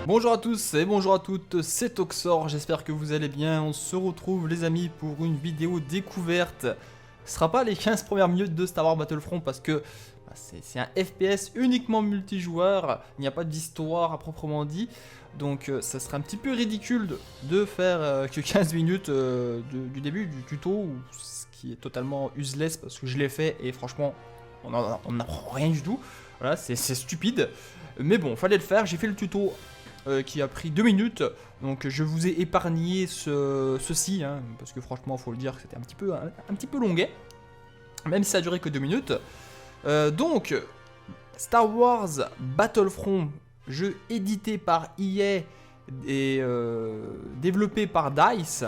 Bonjour à tous et bonjour à toutes, c'est Toxor, j'espère que vous allez bien. On se retrouve les amis pour une vidéo découverte. Ce sera pas les 15 premières minutes de Star Wars Battlefront parce que c'est un FPS uniquement multijoueur, il n'y a pas d'histoire à proprement dit. Donc ça serait un petit peu ridicule de faire que 15 minutes du début du tuto, ce qui est totalement useless parce que je l'ai fait et franchement on n'apprend rien du tout. Voilà, c'est stupide. Mais bon, fallait le faire, j'ai fait le tuto qui a pris 2 minutes. Donc je vous ai épargné ceci, hein, parce que franchement, faut le dire que c'était un petit peu longuet. Même si ça a duré que 2 minutes. Donc, Star Wars Battlefront, jeu édité par EA et développé par DICE.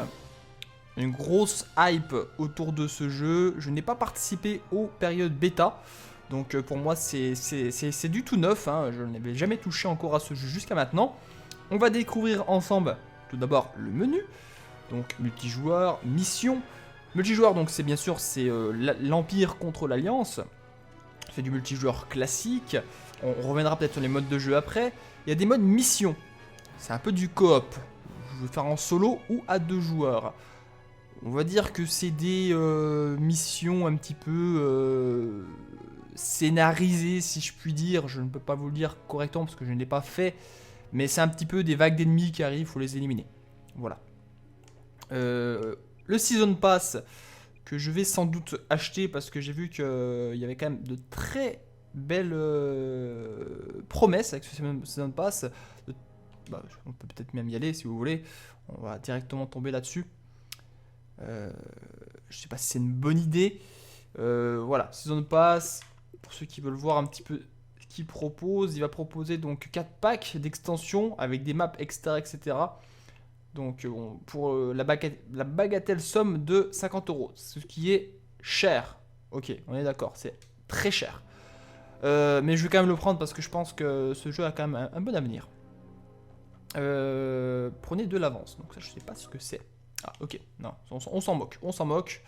Une grosse hype autour de ce jeu. Je n'ai pas participé aux périodes bêta. Donc pour moi c'est du tout neuf, hein. Je n'avais jamais touché encore à ce jeu jusqu'à maintenant. On va découvrir ensemble tout d'abord le menu. Donc multijoueur, mission. Multijoueur donc c'est bien sûr l'Empire contre l'Alliance. C'est du multijoueur classique. On reviendra peut-être sur les modes de jeu après. Il y a des modes mission. C'est un peu du coop. Je vais faire en solo ou à 2 joueurs. On va dire que c'est des missions un petit peu scénarisées, si je puis dire. Je ne peux pas vous le dire correctement parce que je ne l'ai pas fait. Mais c'est un petit peu des vagues d'ennemis qui arrivent, il faut les éliminer. Voilà. Le Season Pass, que je vais sans doute acheter parce que j'ai vu qu'il y avait quand même de très belles promesses avec ce Season Pass. On peut peut-être même y aller si vous voulez. On va directement tomber là-dessus. Je sais pas si c'est une bonne idée. Voilà, Season Pass, pour ceux qui veulent voir un petit peu ce qu'il propose, il va proposer donc 4 packs d'extensions avec des maps, etc. Donc pour la bagatelle somme de 50 €, ce qui est cher. Ok, on est d'accord, c'est très cher. Mais je vais quand même le prendre parce que je pense que ce jeu a quand même un bon avenir. Prenez de l'avance, donc ça je sais pas ce que c'est. Ah ok, non, on s'en moque,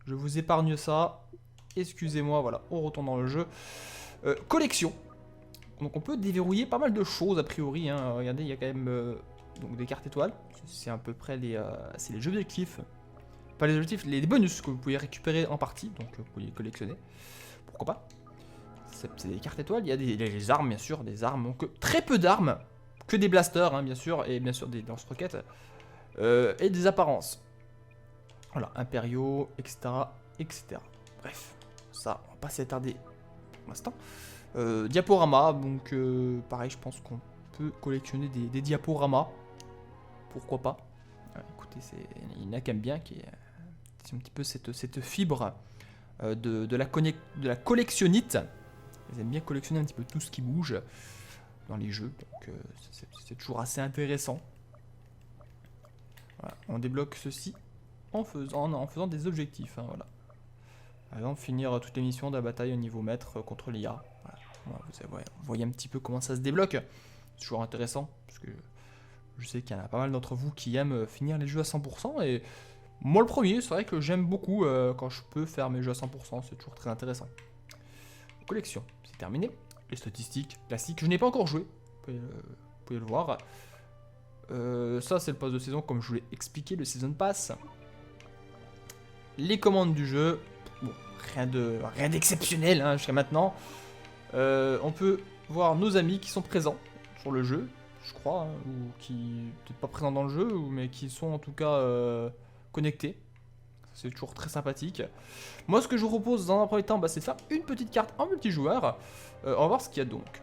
je vous épargne ça, excusez-moi, voilà, on retourne dans le jeu. Collection, donc on peut déverrouiller pas mal de choses a priori, hein. Regardez, il y a quand même donc des cartes étoiles, c'est à peu près les objectifs, pas les objectifs, les bonus que vous pouvez récupérer en partie, donc vous pouvez les collectionner, pourquoi pas. C'est des cartes étoiles, il y a des armes bien sûr, des armes, donc très peu d'armes, que des blasters hein, bien sûr, et bien sûr des lance-roquettes. Et des apparences. Voilà, impériaux, etc. Bref, ça, on va pas s'attarder pour l'instant. Diaporama, donc pareil, je pense qu'on peut collectionner des diaporamas. Pourquoi pas. Écoutez, il y en a qui aiment bien, c'est un petit peu cette fibre de la collectionnite. Ils aiment bien collectionner un petit peu tout ce qui bouge dans les jeux, donc c'est toujours assez intéressant. Voilà, on débloque ceci en faisant des objectifs. Hein, voilà. Par exemple, finir toutes les missions de la bataille au niveau maître contre l'IA. Voilà, vous voyez un petit peu comment ça se débloque. C'est toujours intéressant, parce que je sais qu'il y en a pas mal d'entre vous qui aiment finir les jeux à 100%. Et moi le premier, c'est vrai que j'aime beaucoup quand je peux faire mes jeux à 100%. C'est toujours très intéressant. Collection, c'est terminé. Les statistiques classiques, je n'ai pas encore joué. Vous pouvez le voir. Ça c'est le pass de saison comme je vous l'ai expliqué, le Season Pass. Les commandes du jeu, bon, rien d'exceptionnel hein, jusqu'à maintenant. On peut voir nos amis qui sont présents sur le jeu, je crois, hein, ou qui peut-être pas présents dans le jeu, mais qui sont en tout cas connectés. C'est toujours très sympathique. Moi ce que je vous propose dans un premier temps, c'est de faire une petite carte en multijoueur. On va voir ce qu'il y a donc.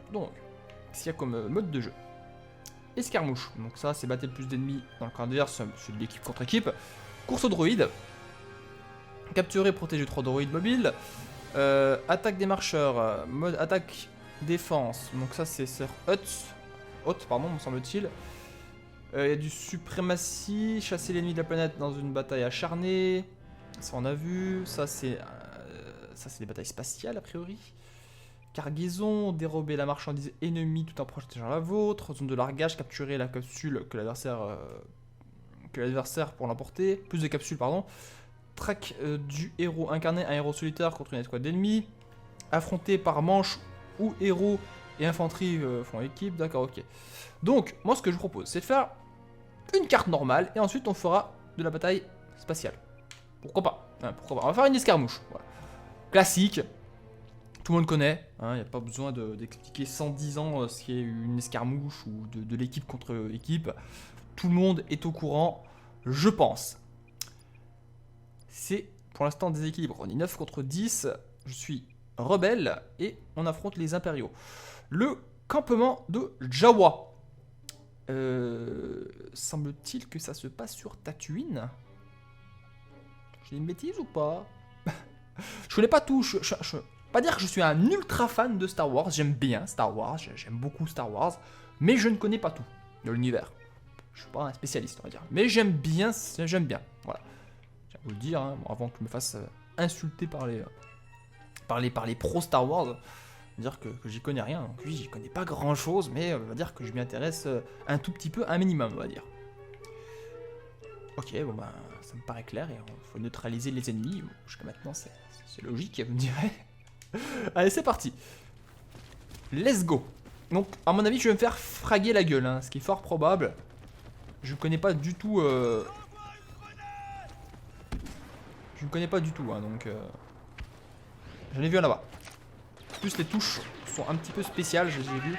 Ce qu'il y a comme mode de jeu. Escarmouche, donc ça c'est battre le plus d'ennemis dans le camp adverse, c'est de l'équipe contre équipe. Course aux droïdes. Capturer, protéger 3 droïdes mobiles. Attaque des marcheurs, mode attaque défense, donc ça c'est sur Hot, pardon, me semble-t-il. Il y a du suprématie, chasser l'ennemi de la planète dans une bataille acharnée. Ça on a vu, ça c'est des batailles spatiales a priori. Cargaison, dérober la marchandise ennemie tout en protégeant la vôtre. Zone de largage, capturer la capsule que l'adversaire pour l'emporter. Plus de capsules, pardon. Track du héros, incarner un héros solitaire contre une escouade d'ennemis. Affronter par manche ou héros et infanterie font équipe, d'accord, ok. Donc, moi ce que je vous propose, c'est de faire une carte normale, et ensuite on fera de la bataille spatiale. Pourquoi pas, hein, pourquoi pas. On va faire une escarmouche, voilà. Classique, tout le monde connaît, il n'y a pas besoin d'expliquer 110 ans ce qu'est une escarmouche ou de l'équipe contre équipe. Tout le monde est au courant, je pense. C'est pour l'instant des équilibres. On est 9 contre 10, je suis rebelle et on affronte les impériaux. Le campement de Jawa. Semble-t-il que ça se passe sur Tatooine. J'ai une bêtise ou pas? Je connais pas tout, je pas dire que je suis un ultra fan de Star Wars, j'aime bien Star Wars, j'aime beaucoup Star Wars, mais je ne connais pas tout de l'univers. Je suis pas un spécialiste, on va dire. Mais j'aime bien, voilà. J'aime vous le dire, hein, bon, avant que je me fasse insulter par les pros Star Wars, dire que j'y connais rien. Donc oui, j'y connais pas grand chose, mais on va dire que je m'y intéresse un tout petit peu, un minimum, on va dire. Ok, bon bah, ça me paraît clair, et il faut neutraliser les ennemis. Bon, jusqu'à maintenant, c'est logique, vous me direz. Allez, c'est parti. Let's go. Donc, à mon avis, je vais me faire fraguer la gueule, hein, ce qui est fort probable. Je ne connais pas du tout. Je ne connais pas du tout, hein, donc. J'en ai vu un là-bas. En plus, les touches sont un petit peu spéciales, je les ai vues.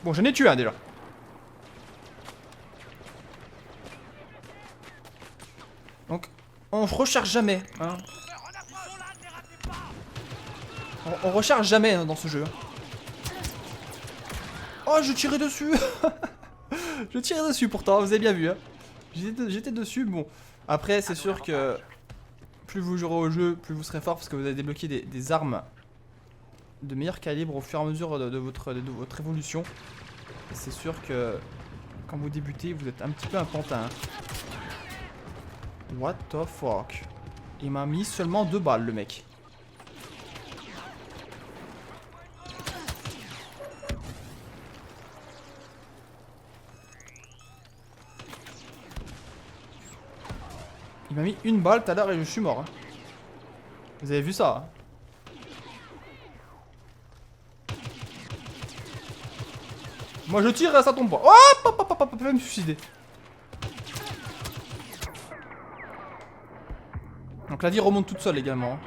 Bon, j'en ai tué un déjà. Donc, on recharge jamais, hein. On recharge jamais hein, dans ce jeu. Oh, je tirais dessus. Je tirais dessus pourtant, vous avez bien vu. Hein. J'étais dessus, bon. Après, c'est sûr que plus vous jouerez au jeu, plus vous serez fort parce que vous allez débloquer des armes de meilleur calibre au fur et à mesure de votre évolution. Et c'est sûr que quand vous débutez, vous êtes un petit peu un pantin. Hein. What the fuck? Il m'a mis seulement 2 balles, le mec. Il m'a mis 1 balle tout à l'heure et je suis mort. Hein. Vous avez vu ça? Hein. Moi je tire et ça tombe pas. Oh, je vais me suicider. Donc la vie remonte toute seule également. Hein.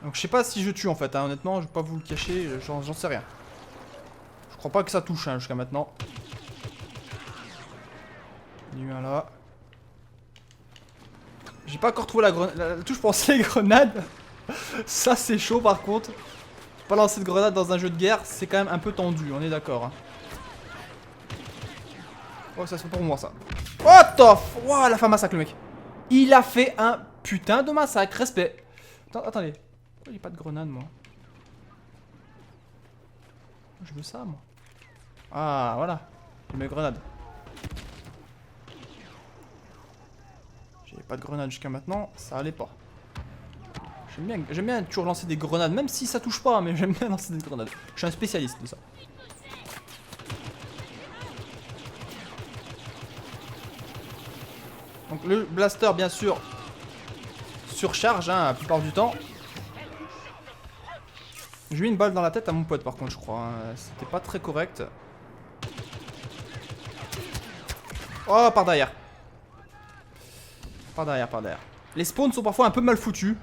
Donc je sais pas si je tue en fait, hein. Honnêtement, je vais pas vous le cacher, j'en sais rien. Je crois pas que ça touche hein, jusqu'à maintenant. Il y a eu un là. J'ai pas encore trouvé la touche pour lancer les grenades. Ça c'est chaud par contre. Pas lancer de grenade dans un jeu de guerre, c'est quand même un peu tendu, on est d'accord. Hein. Oh ça c'est pour moi ça. What the f... Wow, il a fait un massacre le mec. Il a fait un putain de massacre, respect. Attendez. Pourquoi j'ai pas de grenade moi? Je veux ça moi. Ah voilà. J'ai mes grenades. J'avais pas de grenade jusqu'à maintenant, ça allait pas. J'aime bien toujours lancer des grenades, même si ça touche pas, mais j'aime bien lancer des grenades. Je suis un spécialiste de ça. Donc le blaster bien sûr surcharge hein, la plupart du temps. J'ai eu une balle dans la tête à mon pote par contre je crois. Hein. C'était pas très correct. Oh par derrière. Par derrière, par derrière. Les spawns sont parfois un peu mal foutus.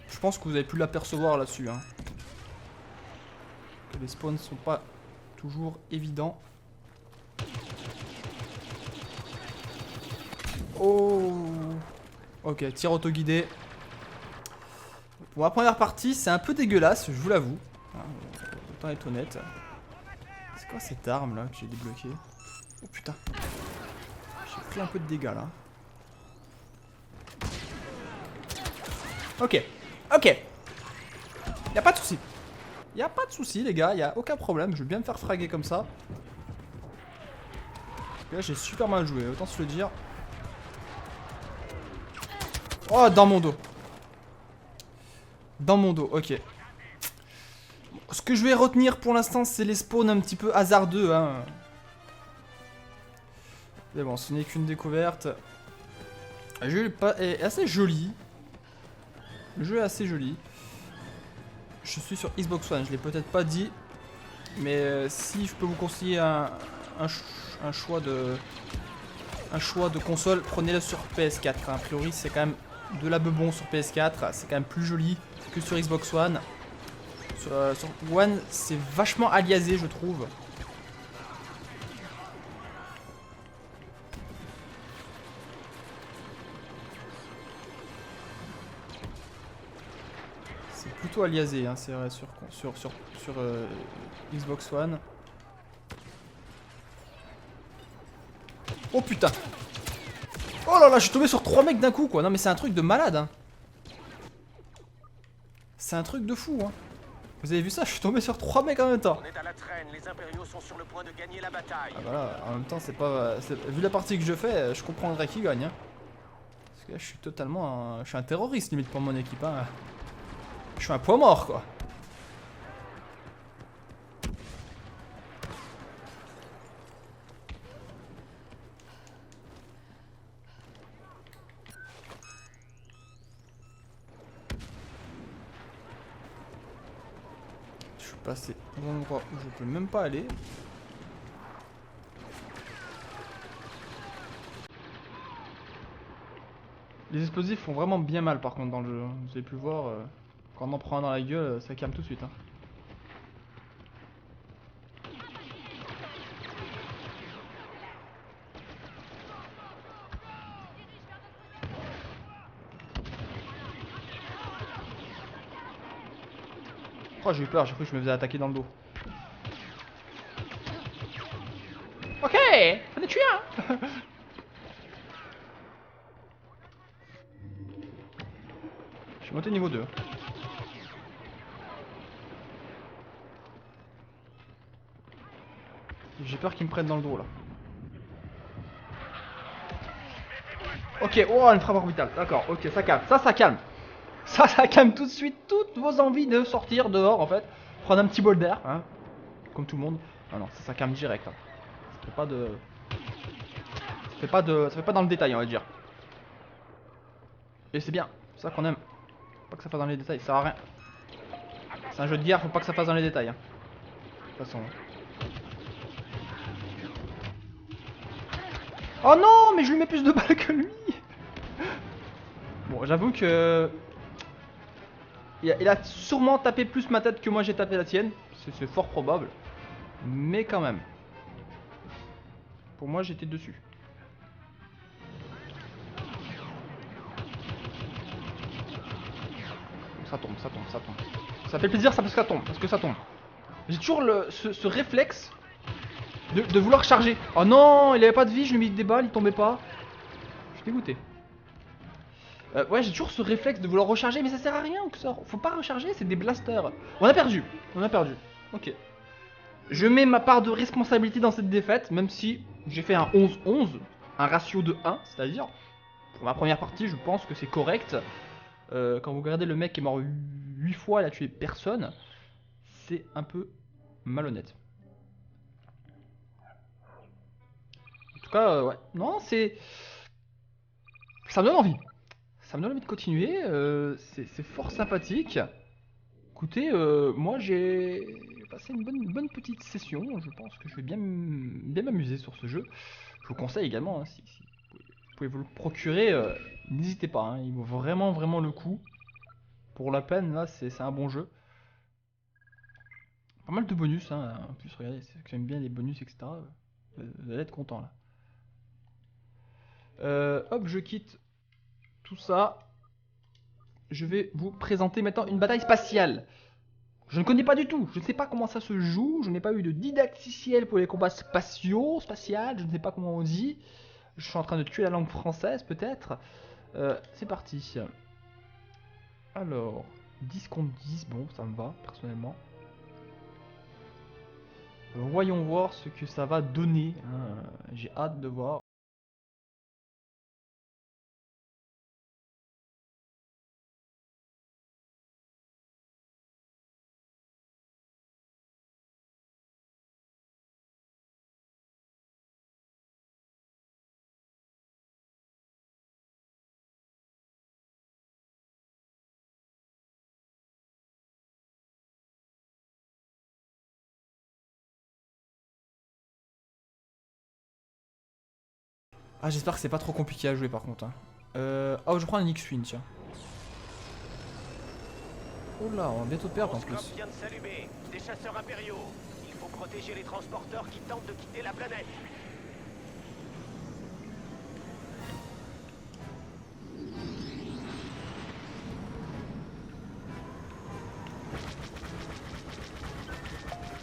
Je pense que vous avez pu l'apercevoir là-dessus. Hein. Que les spawns sont pas toujours évidents. Oh. Ok, tir auto-guidé. Pour la première partie, c'est un peu dégueulasse, je vous l'avoue. Autant être honnête. C'est quoi cette arme là que j'ai débloquée? Oh putain. J'ai pris un peu de dégâts là. Ok. Ok. Y'a pas de soucis. Y'a pas de soucis les gars, y'a aucun problème. Je veux bien me faire fraguer comme ça. Là j'ai super mal joué, autant se le dire. Oh, dans mon dos. Dans mon dos, ok. Ce que je vais retenir pour l'instant, c'est les spawns un petit peu hasardeux. Hein. Mais bon, ce n'est qu'une découverte. Le jeu est assez joli. Le jeu est assez joli. Je suis sur Xbox One, je l'ai peut-être pas dit. Mais si je peux vous conseiller un choix de console, prenez-le sur PS4. A priori, c'est quand même de la bebon sur PS4. C'est quand même plus joli que sur Xbox One. Sur One, c'est vachement aliasé, je trouve. C'est plutôt aliasé, hein, c'est vrai, sur Xbox One. Oh putain! Oh là là, je suis tombé sur 3 mecs d'un coup, quoi. Non mais c'est un truc de malade, hein. C'est un truc de fou, hein. Vous avez vu ça? Je suis tombé sur 3 mecs en même temps. On est à la traîne, les impériaux sont sur le point de gagner la bataille. Ah voilà, en même temps c'est pas... Vu la partie que je fais, je comprendrais qui gagne, hein. Parce que là je suis totalement je suis un terroriste limite pour mon équipe, hein. Je suis un poids mort, quoi. Je suis passé à un endroit où je peux même pas aller. Les explosifs font vraiment bien mal par contre dans le jeu. Vous avez pu voir, quand on en prend un dans la gueule, ça calme tout de suite, hein. Oh, j'ai eu peur, j'ai cru que je me faisais attaquer dans le dos. Ok, on est tué, hein. Je suis monté niveau 2. J'ai peur qu'ils me prennent dans le dos là. Ok, oh, une frappe orbitale. D'accord, ok, ça calme. Ça calme. Ça calme tout de suite toutes vos envies de sortir dehors en fait. Prendre un petit bol d'air, hein. Comme tout le monde. Ah non, ça calme direct, hein. Ça fait pas de. Ça fait pas dans le détail, on va dire. Et c'est bien, c'est ça qu'on aime. Faut pas que ça fasse dans les détails, ça sert à rien. C'est un jeu de guerre, faut pas que ça fasse dans les détails, hein. De toute façon. Oh non, mais je lui mets plus de balles que lui. Bon, j'avoue que... Il a sûrement tapé plus ma tête que moi j'ai tapé la tienne. C'est fort probable. Mais quand même. Pour moi, j'étais dessus. Ça tombe, ça tombe, ça tombe. Ça fait plaisir ça parce que ça tombe. J'ai toujours ce réflexe de vouloir charger. Oh non, il avait pas de vie, je lui ai mis des balles, il tombait pas. Je suis dégoûté. Ouais, j'ai toujours ce réflexe de vouloir recharger, mais ça sert à rien que ça. Faut pas recharger, c'est des blasters. On a perdu, on a perdu. Ok. Je mets ma part de responsabilité dans cette défaite, même si j'ai fait un 11-11, un ratio de 1, c'est-à-dire, pour ma première partie, je pense que c'est correct. Quand vous regardez le mec qui est mort 8 fois, il a tué personne, c'est un peu malhonnête. En tout cas, ouais. Non, c'est... Ça me donne envie. Ça me donne envie de continuer, c'est fort sympathique. Écoutez, moi j'ai passé une bonne petite session, je pense que je vais bien m'amuser sur ce jeu. Je vous conseille également, hein, si vous pouvez vous le procurer, n'hésitez pas, hein, il vaut vraiment le coup. Pour la peine, là, c'est un bon jeu. Pas mal de bonus, hein, en plus, regardez, j'aime bien les bonus, etc. Vous allez être content là. Hop, je quitte tout ça. Je vais vous présenter maintenant une bataille spatiale. Je ne connais pas du tout, je ne sais pas comment ça se joue, je n'ai pas eu de didacticiel pour les combats spatial, je ne sais pas comment on dit. Je suis en train de tuer la langue française peut-être. C'est parti. Alors, 10 contre 10, bon ça me va personnellement. Voyons voir ce que ça va donner, hein. J'ai hâte de voir. Ah, j'espère que c'est pas trop compliqué à jouer par contre. Hein. Oh, je prends un X-Wing, tiens. Oh là, on va bientôt perdre en plus. Vient de s'allumer. Des chasseurs impériaux. Il faut protéger les transporteurs qui tentent de quitter la planète.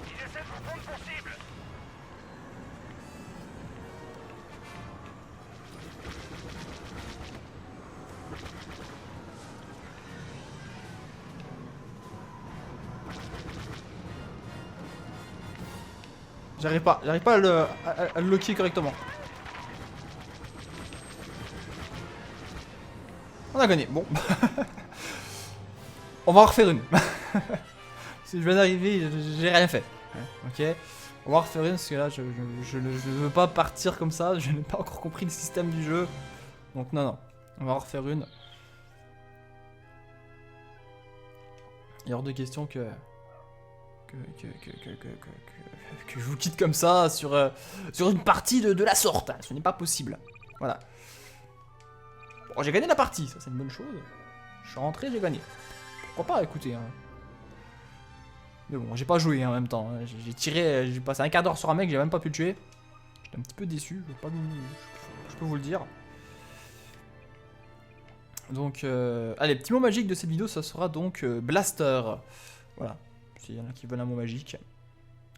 Ils essaient de vous prendre pour cible. J'arrive pas à le locker correctement. On a gagné, bon. On va en refaire une. Si je viens d'arriver, j'ai rien fait. Ok. On va en refaire une parce que là, je ne veux pas partir comme ça. Je n'ai pas encore compris le système du jeu. Donc non, non. On va en refaire une. Il est hors de question que je vous quitte comme ça sur une partie de la sorte. Ce n'est pas possible. Voilà. Bon, j'ai gagné la partie, ça c'est une bonne chose. Je suis rentré, j'ai gagné. Pourquoi pas, écoutez. Hein. Mais bon, j'ai pas joué en même temps. Hein. J'ai passé un quart d'heure sur un mec, j'ai même pas pu le tuer. J'étais un petit peu déçu, je peux vous le dire. Donc, allez, petit mot magique de cette vidéo, ça sera donc Blaster. Voilà. S'il y en a qui veulent un mot magique,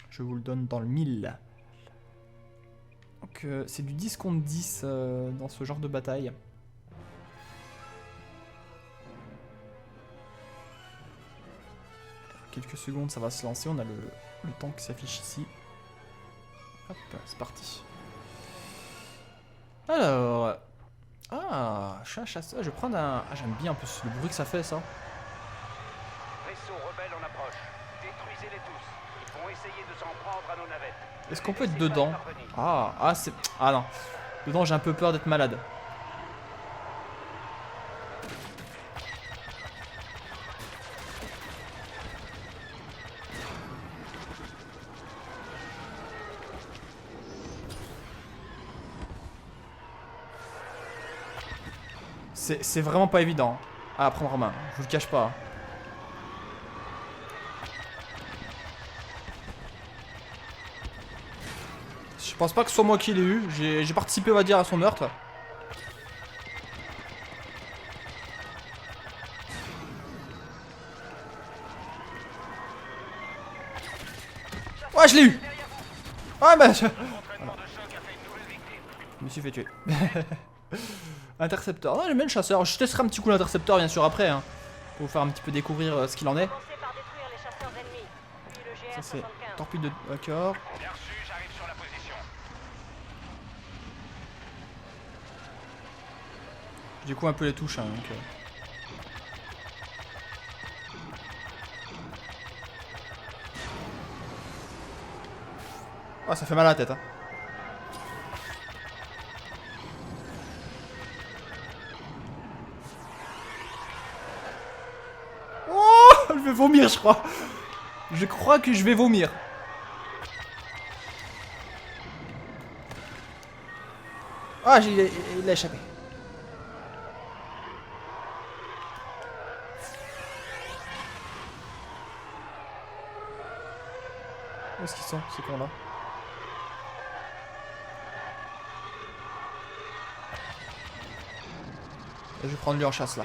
je vous le donne dans le 1000. Donc, c'est du 10 contre 10 dans ce genre de bataille. Quelques secondes, ça va se lancer. On a le temps qui s'affiche ici. Hop, c'est parti. Alors. Ah, je suis un chasseur. Je vais prendre un. Ah, j'aime bien en plus le bruit que ça fait, ça. Vaisseau rebelle en approche. Détruisez-les tous. Ils vont essayer de s'en prendre à nos navettes. Est-ce qu'on peut être dedans? Ah, c'est. Ah non. Dedans, j'ai un peu peur d'être malade. C'est vraiment pas évident à prendre en main, je vous le cache pas. Je pense pas que ce soit moi qui l'ai eu, j'ai participé on va dire à son meurtre. Ouais, je l'ai eu. Ouais, bah je... Voilà. Je me suis fait tuer. Intercepteur. Non, j'aime bien le chasseur. Je testerai un petit coup l'intercepteur bien sûr après. Hein, pour vous faire un petit peu découvrir ce qu'il en est. Ça c'est torpille de... D'accord. Je découvre un peu les touches. Hein, donc, Oh, ça fait mal à la tête. Hein. Je vais vomir, je crois. Je crois que je vais vomir. Ah, il a échappé. Où est-ce qu'ils sont, ces cons-là? Je vais prendre lui en chasse, là.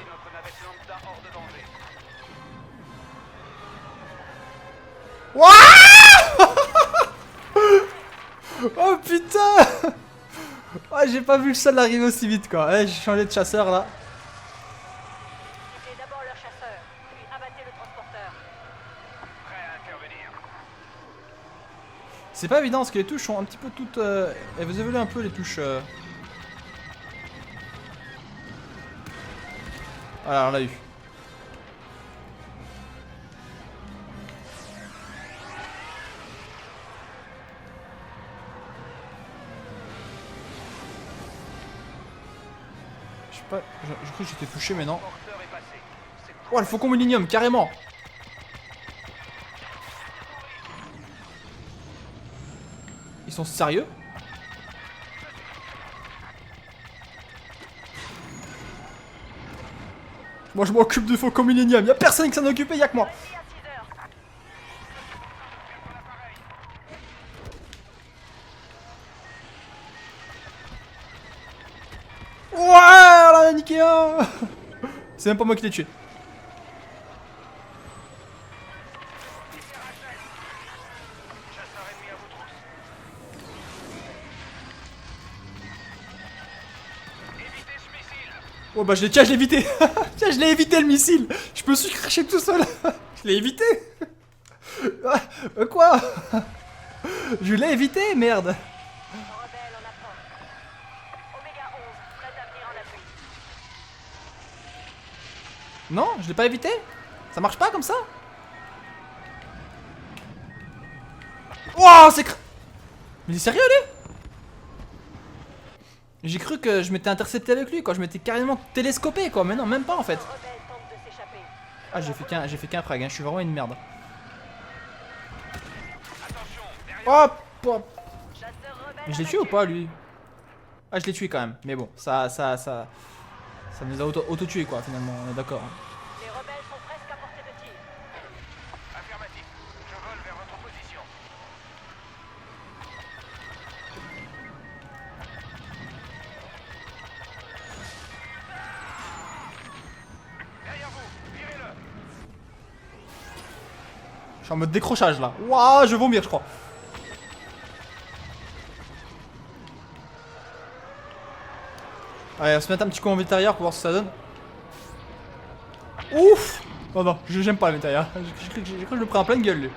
Oh putain! Oh, j'ai pas vu le sol arriver aussi vite quoi. Ouais, j'ai changé de chasseur là. D'abord leur chasseur, puis abattez le transporteur. Prêt à intervenir. C'est pas évident parce que les touches sont un petit peu toutes. Elles vous évoluent un peu les touches. Voilà, on l'a eu. Pas... Je crois que j'étais touché mais non. Oh le faucon Millennium carrément. Ils sont sérieux? Moi je m'occupe du Faucon Millenium. Y'a personne qui s'en est occupé, y'a que moi. Réveillé à 6 heures. Ouais, on en a niqué un. C'est même pas moi qui l'ai tué. Chasseur ennemi à vos trousses. Évitez ce missile. Oh bah tiens, je l'ai évité. Tiens, je l'ai évité le missile. Je me suis craché tout seul. Je l'ai évité. Quoi? Je l'ai évité, merde. Rebelle en approche. Oméga 11, prête à venir en appui. Non, je l'ai pas évité. Ça marche pas comme ça. Wow, c'est Mais il est sérieux lui? J'ai cru que je m'étais intercepté avec lui quoi, je m'étais carrément télescopé quoi, mais non, même pas en fait. Rebelle tente de s'échapper. Ah, j'ai fait qu'un frag, hein. Je suis vraiment une merde. Attention, derrière. Hop, hop. Chasseur rebelle Mais je l'ai tué ou pas lui? Ah, je l'ai tué quand même, mais bon, ça nous a auto-tué quoi finalement, on est d'accord. Les rebelles sont presque à portée de tir. Affirmatif. Je vole vers votre position. Derrière vous, virez-le. Je suis en mode décrochage là. Waouh, je vais vomir je crois. Allez, on va se mettre un petit coup en intérieur pour voir ce que ça donne. Ouf! Non, non, j'aime pas l'intérieur. J'ai cru que je le prends en pleine gueule lui.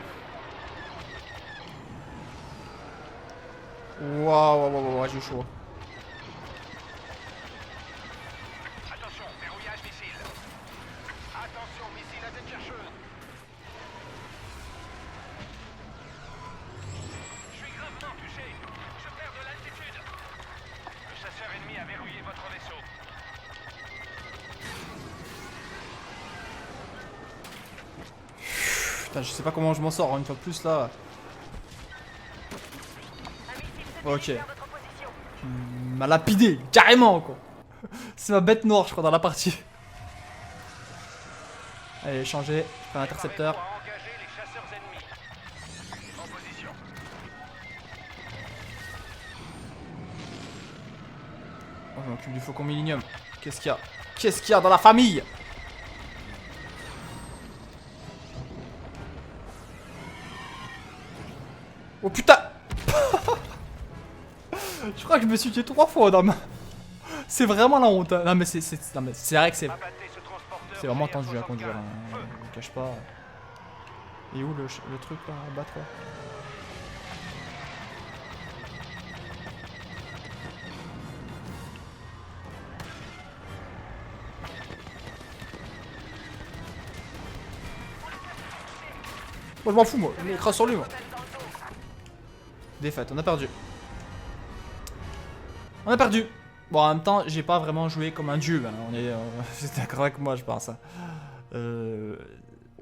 Waouh, j'ai chaud. Attention, verrouillage missile. Attention, missile à tête chercheuse. Je suis gravement touché. Je perds de l'altitude. Le chasseur ennemi a verrouillé votre vaisseau. Putain, je sais pas comment je m'en sors, hein, une fois de plus là. Un missile se Ok. dirige vers votre position. M'a lapidé, carrément quoi. C'est ma bête noire je crois dans la partie. Allez, changer, je prends l'intercepteur. Préparez-vous à engager les chasseurs ennemis. En position. Oh, je m'occupe du Faucon Millenium. Qu'est-ce qu'il y a? Qu'est-ce qu'il y a dans la famille? Oh putain! Je crois que je me suis tué 3 fois dans ma... C'est vraiment la honte. Hein. Non mais c'est vrai que c'est Abattez ce transporteur. vraiment derrière tendu à vos conduire. hangars. Hein. Feu. Je me cache pas. Et où le truc là à battre là? Moi je m'en fous moi, je m'écrase sur lui moi. Défaite, on a perdu. On a perdu. Bon en même temps, j'ai pas vraiment joué comme un dieu, hein. On est... c'est d'accord avec moi je pense. Hein.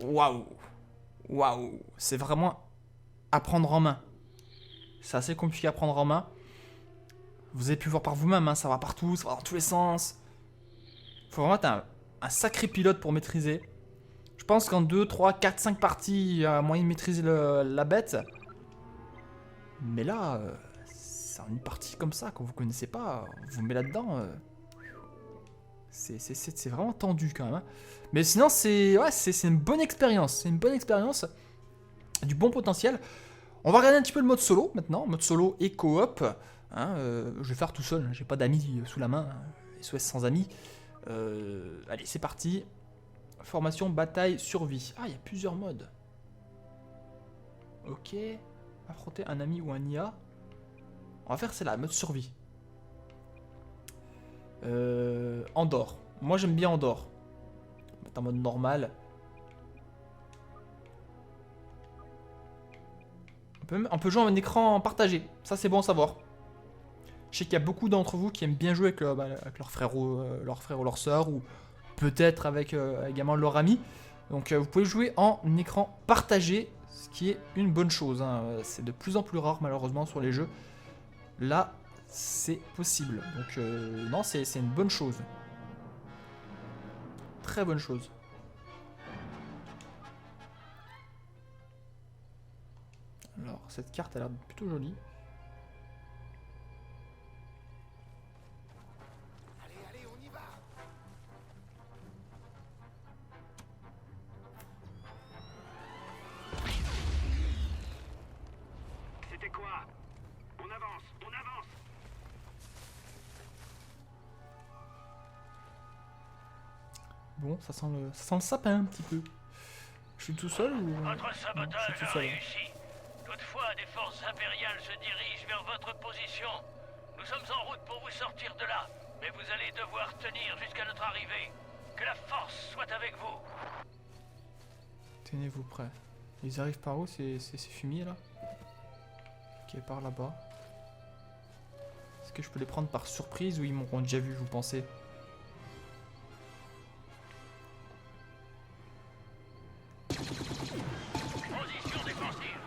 Waouh. Waouh. C'est vraiment à prendre en main. C'est assez compliqué à prendre en main. Vous avez pu voir par vous-même, hein, ça va partout, ça va dans tous les sens. Faut vraiment être un sacré pilote pour maîtriser. Je pense qu'en 2, 3, 4, 5 parties, il y a moyen de maîtriser la bête. Mais là, c'est une partie comme ça, quand vous connaissez pas, vous met là-dedans. C'est vraiment tendu quand même. Hein. Mais sinon, c'est une bonne expérience. C'est une bonne expérience. Du bon potentiel. On va regarder un petit peu le mode solo maintenant. Mode solo et coop. Hein, je vais faire tout seul. J'ai pas d'amis sous la main. SOS sans amis. Allez, c'est parti. Formation, bataille, survie. Ah, il y a plusieurs modes. Ok. Affronter un ami ou un IA. On va faire celle-là, mode survie. Andorre. Moi j'aime bien Andorre. On va mettre en mode normal. On peut jouer en écran partagé. Ça c'est bon à savoir. Je sais qu'il y a beaucoup d'entre vous qui aiment bien jouer avec, avec leur frère ou leur soeur, ou peut-être avec également leur ami. Donc vous pouvez jouer en écran partagé, ce qui est une bonne chose. Hein. C'est de plus en plus rare malheureusement sur les jeux. Là, c'est possible. Donc non, c'est une bonne chose. très bonne chose. Alors, cette carte a l'air plutôt jolie. C'était quoi? On avance, on avance. Bon, ça sent le sapin un petit peu. Je suis tout seul ou... Votre Non, je sabotage suis tout a seul. réussi. Toutefois, des forces impériales se dirigent vers votre position. Nous sommes en route pour vous sortir de là, mais vous allez devoir tenir jusqu'à notre arrivée. Que la force soit avec vous. Tenez-vous prêts. Ils arrivent par où ces fumiers là? Ok, par là-bas. Est-ce que je peux les prendre par surprise ou ils m'auront déjà vu, vous pensez? Position défensive.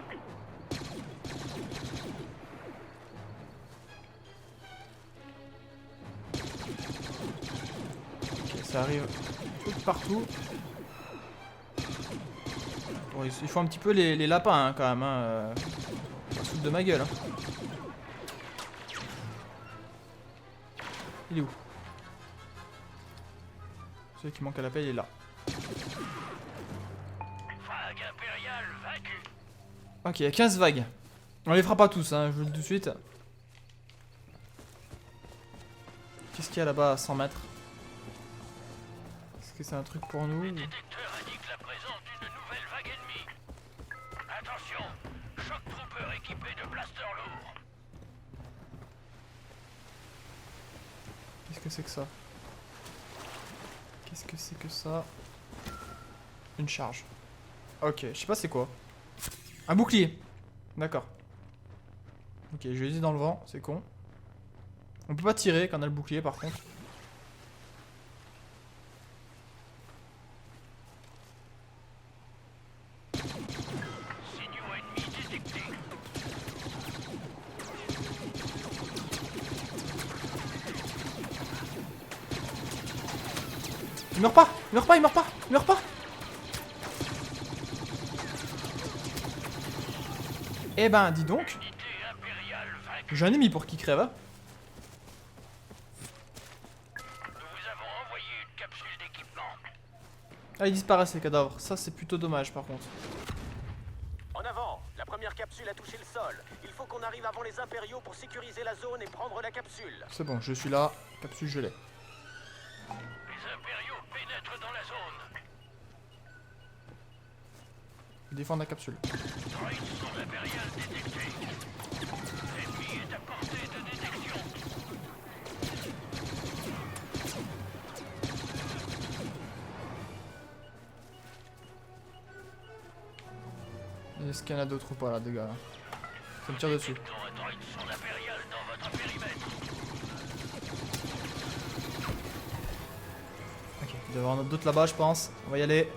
Ok, ça arrive tout de partout. Bon, il faut un petit peu les lapins hein, quand même. Hein. Ça se fout de ma gueule. Hein. Il est où? Celui qui manque à l'appel, il est là. Vague impériale vaincue. Ok, il y a 15 vagues. On les fera pas tous, hein, je vous le dis tout de suite. Qu'est-ce qu'il y a là-bas à 100 mètres? Est-ce que c'est un truc pour nous? Les détecteurs indiquent la présence d'une nouvelle vague ennemie. Attention, choc trooper équipé de blasters lourds. Qu'est-ce que c'est que ça? Qu'est-ce que c'est que ça? Une charge. Ok, je sais pas c'est quoi. Un bouclier. D'accord. Ok, je vais dans le vent, c'est con. On peut pas tirer quand on a le bouclier par contre. Signaux ennemis détectés. Il meurt pas! Il meurt pas! Il meurt pas! Il meurt pas! Eh ben, dis donc. Unité impériale vaincue. J'ai un ennemi pour qui crève. Hein. Nous vous avons envoyé une capsule d'équipement. Ah, il disparaît ces cadavres. Ça, c'est plutôt dommage par contre. En avant, la première capsule a touché le sol. Il faut qu'on arrive avant les impériaux pour sécuriser la zone et prendre la capsule. C'est bon, je suis là. Capsule gelée. Les impériaux pénètrent dans la zone. Défendre la capsule. Droïdes sont impériales détectées. L'ennemi est à portée de détection. Est-ce qu'il y en a d'autres ou pas là, des gars? Ça me tire dessus. Détectons un droïde son impérial dans votre périmètre. Ok, il doit y en avoir d'autres là-bas, je pense. On va y aller.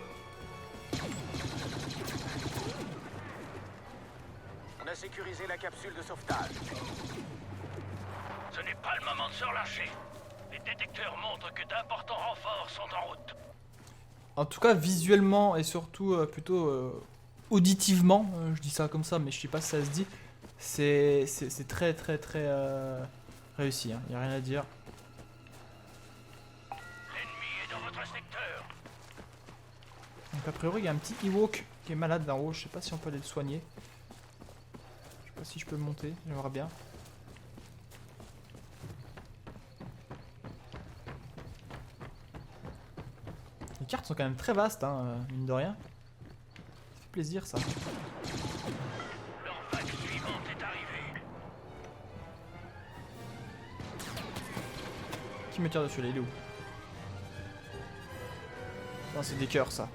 On a sécurisé la capsule de sauvetage. Ce n'est pas le moment de se relâcher. Les détecteurs montrent que d'importants renforts sont en route. En tout cas, visuellement et surtout plutôt auditivement, je dis ça comme ça, mais je sais pas si ça se dit. C'est très réussi, hein. Y a rien à dire. L'ennemi est dans votre secteur. Donc a priori, il y a un petit Ewok qui est malade d'en haut. Je sais pas si on peut aller le soigner. Je sais pas si je peux le monter. J'aimerais bien. Les cartes sont quand même très vastes, hein, mine de rien. Ça fait plaisir ça. Leur vague suivante est arrivée. Qui me tire dessus là? Il est où? Non, c'est des cœurs ça.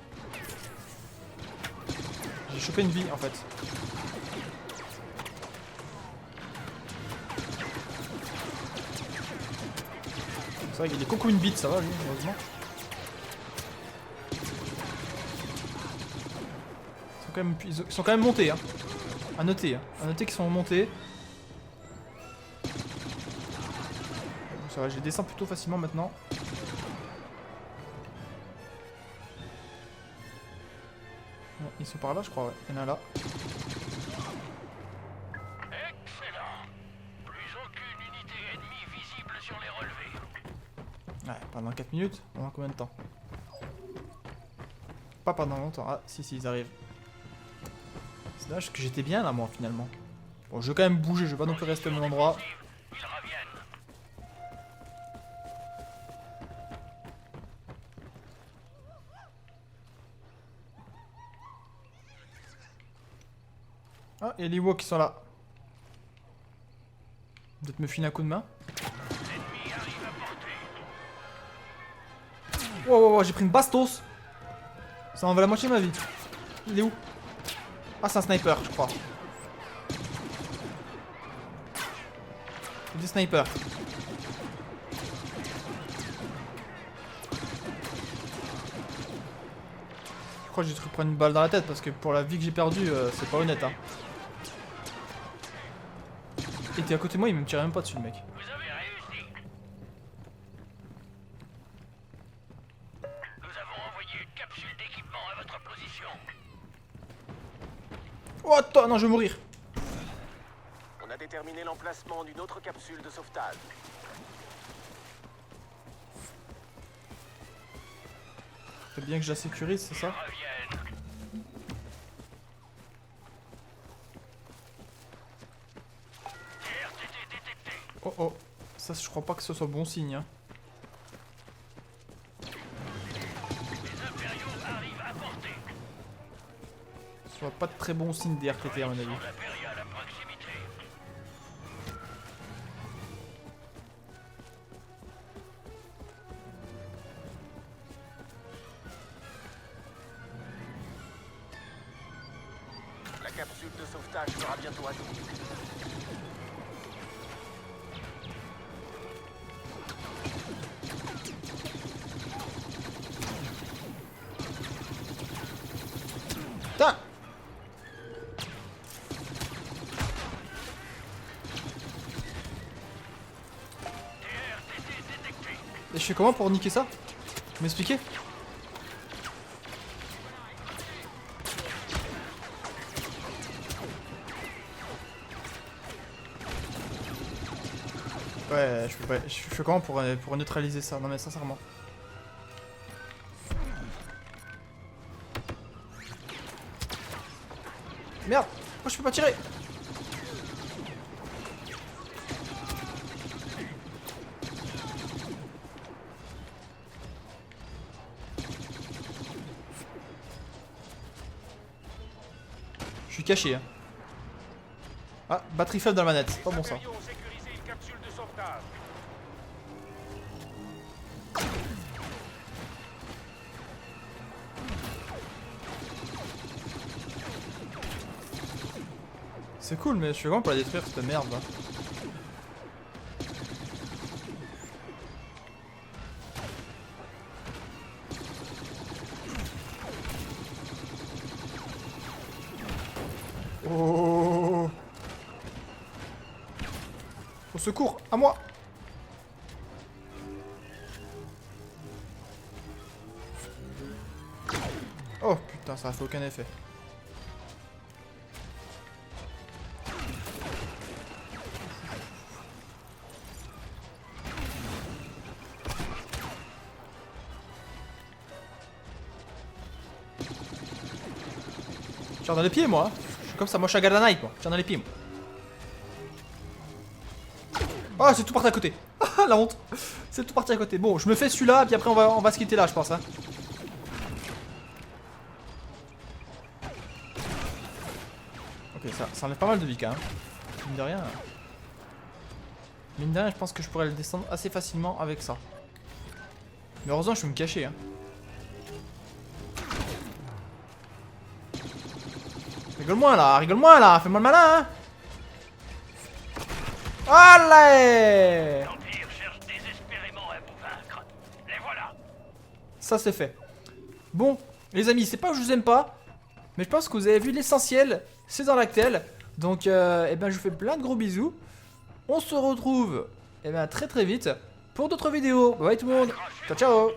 J'ai chopé une vie en fait. C'est vrai qu'il est coco une bite, ça va lui, heureusement. Ils sont quand même montés, hein. À noter, hein. À noter qu'ils sont montés. Bon, ça va, je les descends plutôt facilement maintenant. Ils sont par là, je crois, ouais. Il y en a là. Excellent. Plus aucune unité ennemie visible sur les relevés. Ouais, pendant 4 minutes. Pendant combien de temps? Pas pendant longtemps. Ah, si, ils arrivent. C'est dommage que j'étais bien là, moi, finalement. Bon, je vais quand même bouger, je vais pas non plus rester au même endroit. Ils reviennent. Ah, et les Ewoks qui sont là. Peut-être me filer un coup de main. L'ennemi arrive à portée. Wow, j'ai pris une bastos. Ça en va la moitié de ma vie. Il est où? Ah, c'est un sniper, je crois. C'est des snipers. Je crois que j'ai cru prendre une balle dans la tête parce que pour la vie que j'ai perdue, c'est pas honnête. Hein. Il était à côté de moi, il me tirait même pas dessus, le mec. Vous avez réussi. Nous avons envoyé une capsule d'équipement à votre position. Oh, attends, non, je vais mourir. On a déterminé l'emplacement d'une autre capsule de sauvetage. Faut bien que je la sécurise, c'est ça? Reviennent. RTT détecté. Oh oh, ça je crois pas que ce soit bon signe. Hein. Les impériaux arrivent à portée. Ce soit pas de très bon signe des RTT à mon avis. Impérial à proximité. La capsule de sauvetage sera bientôt à nous. Putain! RTT détecté. Et je fais comment pour niquer ça? Vous m'expliquez? Ouais, je peux pas. Je fais comment pour neutraliser ça? Non mais sincèrement. Merde! Pourquoi je peux pas tirer? Je suis caché, hein. Ah, batterie faible dans la manette, c'est pas bon ça. ont sécurisé une capsule de sauvetage. C'est cool, mais je suis vraiment pour la détruire cette merde là. Oh! Au secours, à moi! Oh putain, ça a fait aucun effet. Tire dans les pieds moi, je suis comme ça, moi je suis un gars de la night moi, tire dans les pieds moi. Ah, c'est tout parti à côté. Ah la honte. C'est tout parti à côté. Bon, je me fais celui-là, puis après on va se quitter là je pense hein. Ok, ça enlève pas mal de vie quand même. Mine de rien. Mine de rien, je pense que je pourrais le descendre assez facilement avec ça. Mais heureusement je peux me cacher hein. Rigole-moi là, fais-moi le malin, hein. Allez! L'Empire cherche désespérément à vous vaincre. Les voilà. Ça c'est fait. Bon, les amis, c'est pas que je vous aime pas, mais je pense que vous avez vu l'essentiel, c'est dans l'actel. Donc, eh ben, je vous fais plein de gros bisous. On se retrouve, eh ben, très très vite pour d'autres vidéos. Bye bye tout le monde. Ciao ciao.